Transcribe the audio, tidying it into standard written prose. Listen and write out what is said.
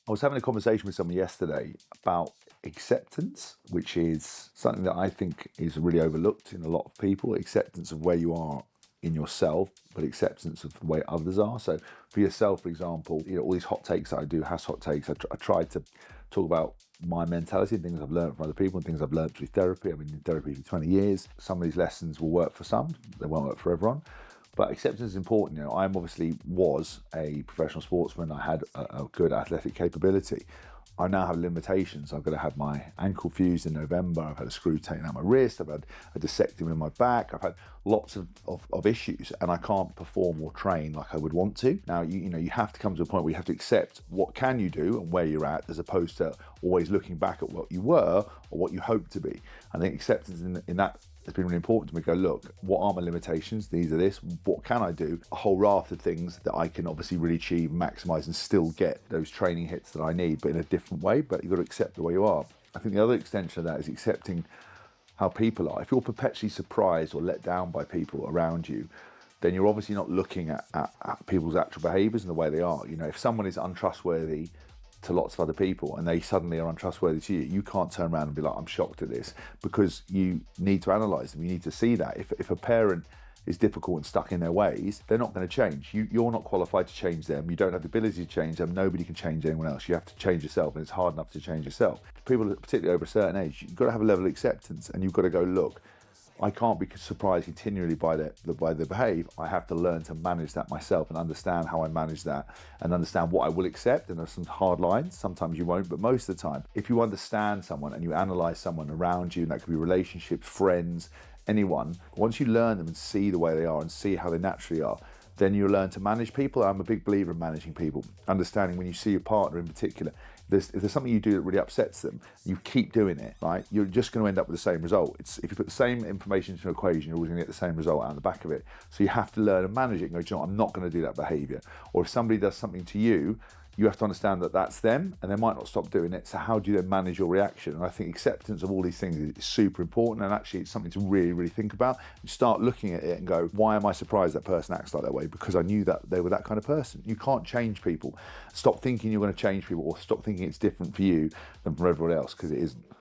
I was having a conversation with someone yesterday about acceptance, which is something that I think is really overlooked in a lot of people. Acceptance of where you are in yourself, but acceptance of the way others are. So for yourself, for example, all these hot takes that I do, has hot takes. I tried to talk about my mentality and things I've learned from other people and things I've learned through therapy. I've been in therapy for 20 years. Some of these lessons will work for some, they won't work for everyone. But acceptance is important. I'm obviously was a professional sportsman. I had a good athletic capability. I now have limitations. I've got to have my ankle fused in November. I've had a screw taken out my wrist. I've had a dissecting in my back. I've had lots of issues, and I can't perform or train like I would want to. Now, you have to come to a point where you have to accept what can you do and where you're at, as opposed to always looking back at what you were or what you hope to be. I think acceptance in that has been really important to me. Go, look, what are my limitations? These are this. What can I do? A whole raft of things that I can obviously really achieve, maximize, and still get those training hits that I need, but in a different way. But you've got to accept the way you are. I think the other extension of that is accepting how people are. If you're perpetually surprised or let down by people around you, then you're obviously not looking at people's actual behaviours and the way they are. If someone is untrustworthy to lots of other people and they suddenly are untrustworthy to you, you can't turn around and be like, I'm shocked at this, because you need to analyse them. You need to see that. If a parent is difficult and stuck in their ways, they're not going to change. You're not qualified to change them. You don't have the ability to change them. Nobody can change anyone else. You have to change yourself, and it's hard enough to change yourself. People, particularly over a certain age, you've got to have a level of acceptance, and you've got to go, look, I can't be surprised continually by the way they behave. I have to learn to manage that myself and understand how I manage that and understand what I will accept. And there's some hard lines. Sometimes you won't, but most of the time, if you understand someone and you analyze someone around you, and that could be relationships, friends, anyone, once you learn them and see the way they are and see how they naturally are, then you learn to manage people. I'm a big believer in managing people, understanding when you see your partner in particular, if there's something you do that really upsets them, you keep doing it, right? You're just going to end up with the same result. If you put the same information into an equation, you're always going to get the same result out of the back of it. So you have to learn to manage it and go, do you know what? I'm not going to do that behavior. Or if somebody does something to you, you have to understand that that's them and they might not stop doing it. So how do you then manage your reaction? And I think acceptance of all these things is super important, and actually it's something to really, really think about. You start looking at it and go, why am I surprised that person acts like that way? Because I knew that they were that kind of person. You can't change people. Stop thinking you're going to change people, or stop thinking it's different for you than for everyone else, because it isn't.